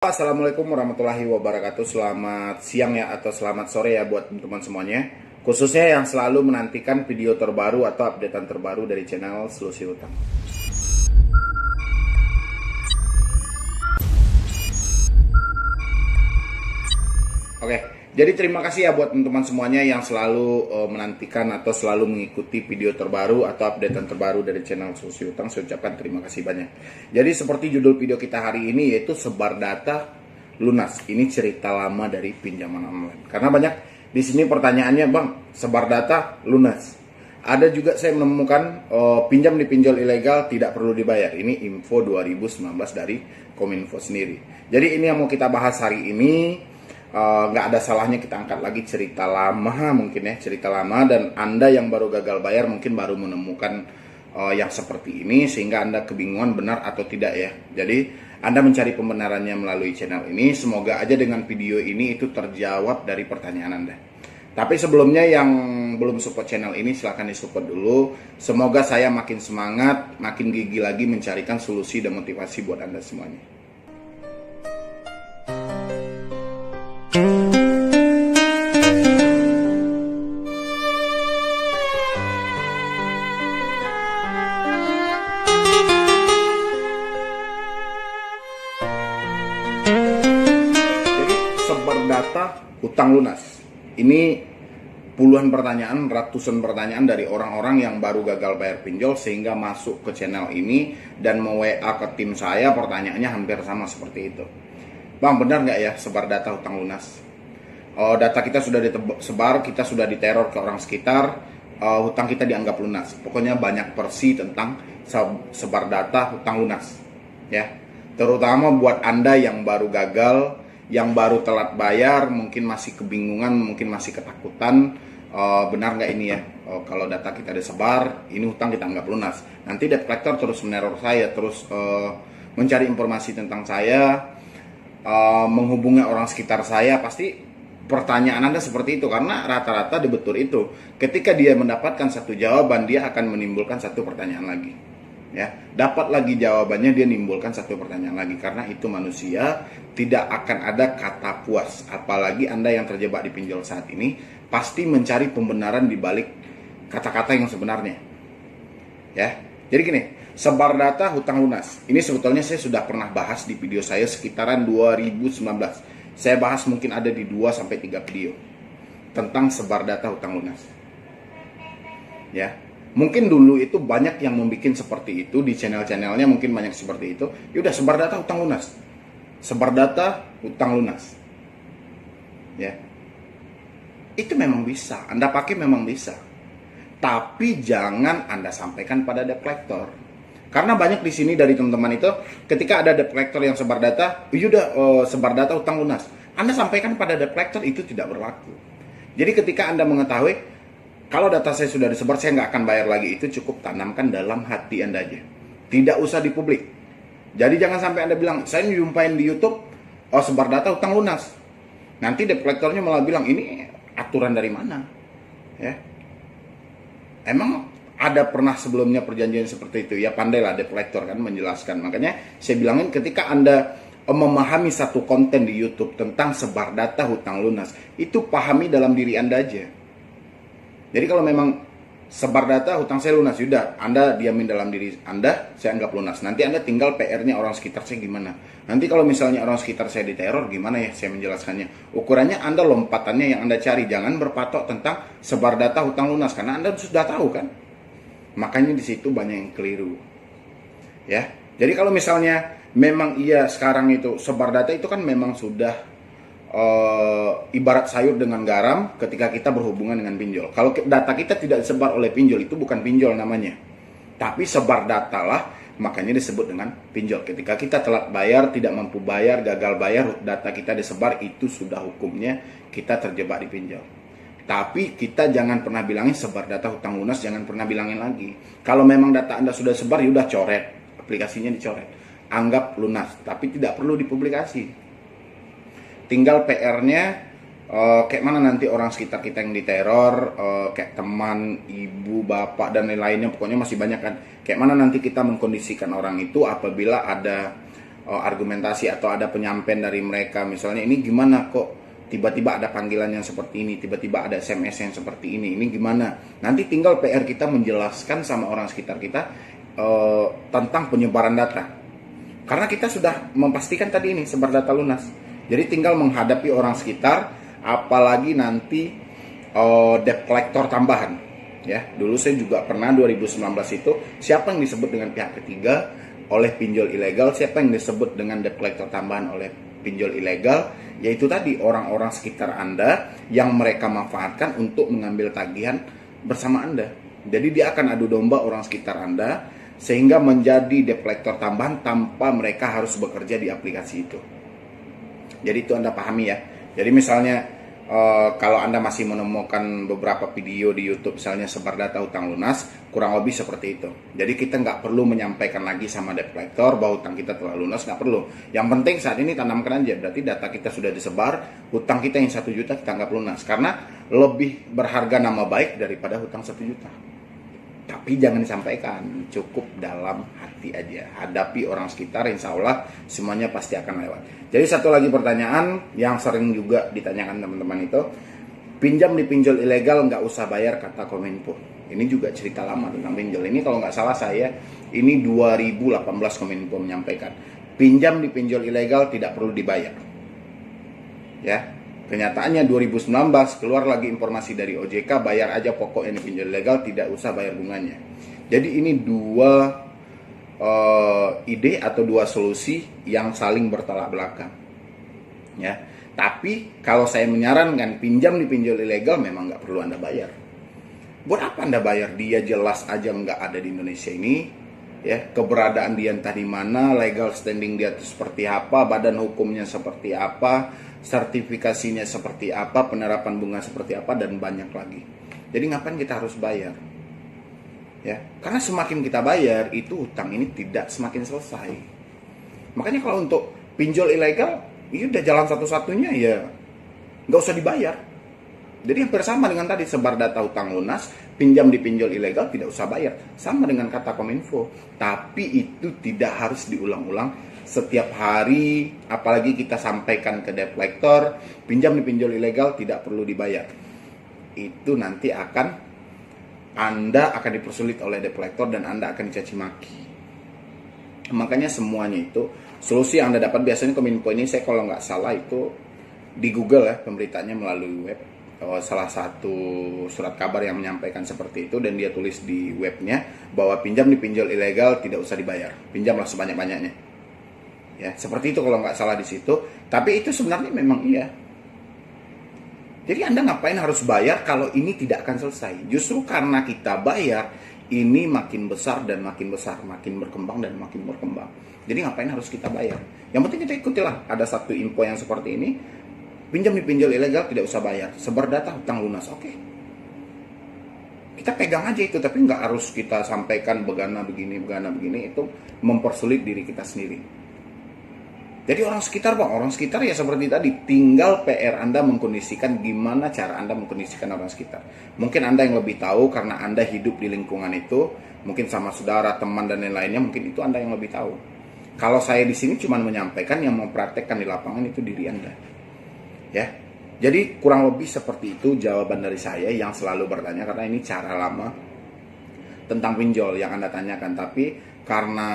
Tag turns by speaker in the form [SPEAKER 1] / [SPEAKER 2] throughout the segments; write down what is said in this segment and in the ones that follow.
[SPEAKER 1] Assalamualaikum warahmatullahi wabarakatuh. Selamat siang ya atau selamat sore ya buat teman-teman semuanya. Khususnya yang selalu menantikan video terbaru atau updatean terbaru dari channel Solusi Utang. Oke, jadi terima kasih ya buat teman-teman semuanya yang selalu menantikan atau selalu mengikuti video terbaru atau updatean terbaru dari channel Solusi Utang. Saya ucapkan terima kasih banyak. Jadi seperti judul video kita hari ini yaitu sebar data lunas. Ini cerita lama dari pinjaman online. Karena banyak di sini pertanyaannya, Bang, sebar data lunas. Ada juga saya menemukan pinjam di pinjol ilegal tidak perlu dibayar. Ini info 2019 dari Kominfo sendiri. Jadi ini yang mau kita bahas hari ini. Nggak ada salahnya kita angkat lagi cerita lama mungkin ya, cerita lama, dan Anda yang baru gagal bayar mungkin baru menemukan yang seperti ini sehingga Anda kebingungan benar atau tidak ya. Jadi Anda mencari pembenarannya melalui channel ini. Semoga aja dengan video ini itu terjawab dari pertanyaan Anda. Tapi sebelumnya yang belum support channel ini silahkan di support dulu. Semoga saya makin semangat, makin gigih lagi mencarikan solusi dan motivasi buat Anda semuanya. Sebar data hutang lunas. Ini puluhan pertanyaan, ratusan pertanyaan dari orang-orang yang baru gagal bayar pinjol sehingga masuk ke channel ini dan me-WA ke tim saya. Pertanyaannya hampir sama seperti itu. Bang, benar nggak ya sebar data hutang lunas? Data kita sudah disebar, kita sudah diteror ke orang sekitar, hutang kita dianggap lunas. Pokoknya banyak versi tentang sebar data hutang lunas, ya. Terutama buat Anda yang baru gagal, yang baru telat bayar, mungkin masih kebingungan, mungkin masih ketakutan, benar nggak ini ya? Kalau data kita disebar, ini hutang kita anggap lunas. Nanti debt collector terus meneror saya, terus mencari informasi tentang saya, menghubungi orang sekitar saya. Pasti pertanyaan Anda seperti itu karena rata-rata debitur itu ketika dia mendapatkan satu jawaban, dia akan menimbulkan satu pertanyaan lagi. Ya, dapat lagi jawabannya, dia menimbulkan satu pertanyaan lagi, karena itu manusia, tidak akan ada kata puas. Apalagi Anda yang terjebak di pinjol saat ini pasti mencari pembenaran di balik kata-kata yang sebenarnya. Ya. Jadi gini, sebar data hutang lunas. Ini sebetulnya saya sudah pernah bahas di video saya sekitaran 2019. Saya bahas mungkin ada di 2 sampai 3 video tentang sebar data hutang lunas. Ya. Mungkin dulu itu banyak yang membuat seperti itu di channel-channelnya, mungkin banyak seperti itu. Yaudah, sebar data hutang lunas. Sebar data hutang lunas. Ya. Itu memang bisa, Anda pakai memang bisa. Tapi jangan Anda sampaikan pada debt collector. Karena banyak di sini dari teman-teman itu ketika ada debt collector yang sebar data, yaudah sebar data hutang lunas. Anda sampaikan pada debt collector, itu tidak berlaku. Jadi ketika Anda mengetahui kalau data saya sudah disebar, saya nggak akan bayar lagi, itu cukup tanamkan dalam hati Anda aja. Tidak usah di publik. Jadi jangan sampai Anda bilang, saya nyumpain di YouTube, sebar data hutang lunas. Nanti debt collectornya malah bilang, ini aturan dari mana? Ya. Emang ada pernah sebelumnya perjanjian seperti itu? Ya pandailah debt collector kan menjelaskan. Makanya saya bilangin ketika Anda memahami satu konten di YouTube tentang sebar data hutang lunas, itu pahami dalam diri Anda aja. Jadi kalau memang sebar data hutang saya lunas, sudah Anda diamin dalam diri Anda, saya anggap lunas. Nanti Anda tinggal PR-nya orang sekitar saya gimana. Nanti kalau misalnya orang sekitar saya diteror, gimana ya saya menjelaskannya. Ukurannya Anda lompatannya yang Anda cari. Jangan berpatok tentang sebar data hutang lunas, karena Anda sudah tahu kan. Makanya di situ banyak yang keliru. Ya. Jadi kalau misalnya memang iya sekarang itu sebar data itu kan memang sudah ibarat sayur dengan garam ketika kita berhubungan dengan pinjol. Kalau data kita tidak disebar oleh pinjol, itu bukan pinjol namanya. Tapi sebar data lah, makanya disebut dengan pinjol. Ketika kita telat bayar, tidak mampu bayar, gagal bayar, data kita disebar, itu sudah hukumnya kita terjebak di pinjol. Tapi kita jangan pernah bilangin sebar data hutang lunas, jangan pernah bilangin lagi. Kalau memang data Anda sudah sebar, ya udah coret, aplikasinya dicoret. Anggap lunas, tapi tidak perlu dipublikasi. Tinggal PR-nya kayak mana nanti orang sekitar kita yang diteror, kayak teman, ibu, bapak, dan lain-lainnya, pokoknya masih banyak kan. Kayak mana nanti kita mengkondisikan orang itu apabila ada argumentasi atau ada penyampaian dari mereka, misalnya ini gimana kok tiba-tiba ada panggilan yang seperti ini, tiba-tiba ada SMS yang seperti ini gimana? Nanti tinggal PR kita menjelaskan sama orang sekitar kita tentang penyebaran data. Karena kita sudah memastikan tadi ini sebar data lunas. Jadi tinggal menghadapi orang sekitar, apalagi nanti debt collector tambahan. Ya, dulu saya juga pernah 2019 itu siapa yang disebut dengan pihak ketiga oleh pinjol ilegal, siapa yang disebut dengan debt collector tambahan oleh pinjol ilegal, yaitu tadi orang-orang sekitar Anda yang mereka manfaatkan untuk mengambil tagihan bersama Anda. Jadi dia akan adu domba orang sekitar Anda sehingga menjadi debt collector tambahan tanpa mereka harus bekerja di aplikasi itu. Jadi itu Anda pahami ya. Jadi misalnya kalau Anda masih menemukan beberapa video di YouTube misalnya sebar data hutang lunas, kurang lebih seperti itu. Jadi kita nggak perlu menyampaikan lagi sama debt collector bahwa hutang kita telah lunas, nggak perlu. Yang penting saat ini tanamkan aja, berarti data kita sudah disebar, hutang kita yang 1 juta kita anggap lunas. Karena lebih berharga nama baik daripada hutang 1 juta. Tapi jangan disampaikan, cukup dalam hati aja. Hadapi orang sekitar, insya Allah semuanya pasti akan lewat. Jadi satu lagi pertanyaan yang sering juga ditanyakan teman-teman itu, pinjam di pinjol ilegal nggak usah bayar kata Kominfo. Ini juga cerita lama tentang pinjol. Ini kalau nggak salah saya, ini 2018 Kominfo menyampaikan, pinjam di pinjol ilegal tidak perlu dibayar. Ya. Kenyataannya 2019 keluar lagi informasi dari OJK, bayar aja pokok yang dipinjol ilegal, tidak usah bayar bunganya. Jadi ini dua ide atau dua solusi yang saling bertolak belakang. Ya, tapi kalau saya menyarankan pinjam di pinjol ilegal memang nggak perlu Anda bayar. Buat apa Anda bayar? Dia jelas aja nggak ada di Indonesia ini. Ya, keberadaan dia entah di mana, legal standing dia itu seperti apa, badan hukumnya seperti apa, sertifikasinya seperti apa, penerapan bunga seperti apa, dan banyak lagi. Jadi ngapain kita harus bayar? Ya, karena semakin kita bayar itu hutang ini tidak semakin selesai. Makanya kalau untuk pinjol ilegal, ini udah jalan satu-satunya ya nggak usah dibayar. Jadi hampir sama dengan tadi sebar data hutang lunas, pinjam di pinjol ilegal tidak usah bayar. Sama dengan kata Kominfo, tapi itu tidak harus diulang-ulang setiap hari, apalagi kita sampaikan ke debt collector, pinjam di pinjol ilegal tidak perlu dibayar. Itu nanti Anda akan dipersulit oleh debt collector dan Anda akan dicaci maki. Makanya semuanya itu solusi yang Anda dapat biasanya Kominfo ini, saya kalau nggak salah itu di Google ya pemberitaannya melalui web. Salah satu surat kabar yang menyampaikan seperti itu, dan dia tulis di webnya bahwa pinjam di pinjol ilegal tidak usah dibayar, pinjamlah sebanyak-banyaknya. Ya, seperti itu kalau nggak salah di situ. Tapi itu sebenarnya memang iya. Jadi Anda ngapain harus bayar kalau ini tidak akan selesai? Justru karena kita bayar, ini makin besar dan makin besar, makin berkembang dan makin berkembang. Jadi ngapain harus kita bayar? Yang penting kita ikutilah. Ada satu info yang seperti ini, pinjam di pinjol ilegal tidak usah bayar, sebar data hutang lunas, oke. Kita pegang aja itu, tapi nggak harus kita sampaikan begana begini, itu mempersulit diri kita sendiri. Jadi orang sekitar, Bang, orang sekitar ya seperti tadi, tinggal PR Anda mengkondisikan gimana cara Anda mengkondisikan orang sekitar. Mungkin Anda yang lebih tahu karena Anda hidup di lingkungan itu, mungkin sama saudara, teman dan lain-lainnya, mungkin itu Anda yang lebih tahu. Kalau saya di sini cuma menyampaikan, yang mempraktekkan di lapangan itu diri Anda. Ya. Jadi kurang lebih seperti itu jawaban dari saya yang selalu bertanya, karena ini cara lama tentang pinjol yang Anda tanyakan. Tapi karena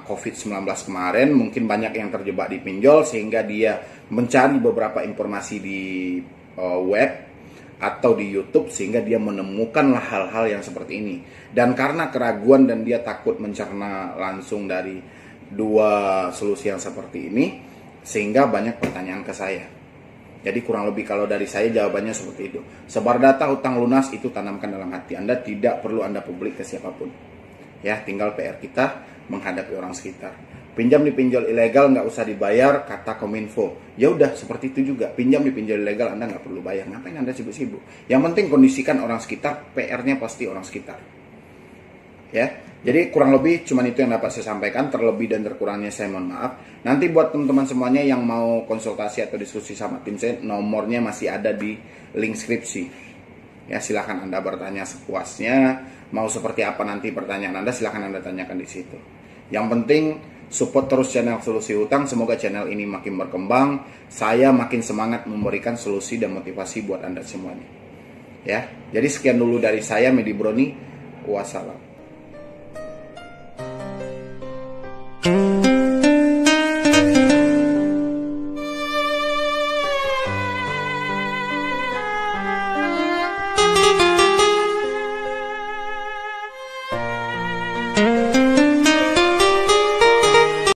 [SPEAKER 1] COVID-19 kemarin mungkin banyak yang terjebak di pinjol sehingga dia mencari beberapa informasi di web atau di YouTube sehingga dia menemukanlah hal-hal yang seperti ini. Dan karena keraguan dan dia takut mencerna langsung dari dua solusi yang seperti ini, sehingga banyak pertanyaan ke saya. Jadi kurang lebih kalau dari saya jawabannya seperti itu. Sebar data hutang lunas itu tanamkan dalam hati Anda, tidak perlu Anda publik ke siapapun. Ya, tinggal PR kita menghadapi orang sekitar. Pinjam di pinjol ilegal nggak usah dibayar kata Kominfo. Ya udah seperti itu juga. Pinjam di pinjol ilegal Anda nggak perlu bayar. Ngapain Anda sibuk-sibuk? Yang penting kondisikan orang sekitar, PR-nya pasti orang sekitar. Ya, jadi kurang lebih cuman itu yang dapat saya sampaikan. Terlebih dan terkurangnya saya mohon maaf. Nanti buat teman-teman semuanya yang mau konsultasi atau diskusi sama tim saya, nomornya masih ada di link skripsi. Ya, silahkan Anda bertanya sepuasnya. Mau seperti apa nanti pertanyaan Anda, silahkan Anda tanyakan di situ. Yang penting Support terus channel Solusi Hutang, semoga channel ini makin berkembang, saya makin semangat memberikan solusi dan motivasi buat Anda semuanya. Ya, jadi sekian dulu dari saya, Medi Broni. Wassalam.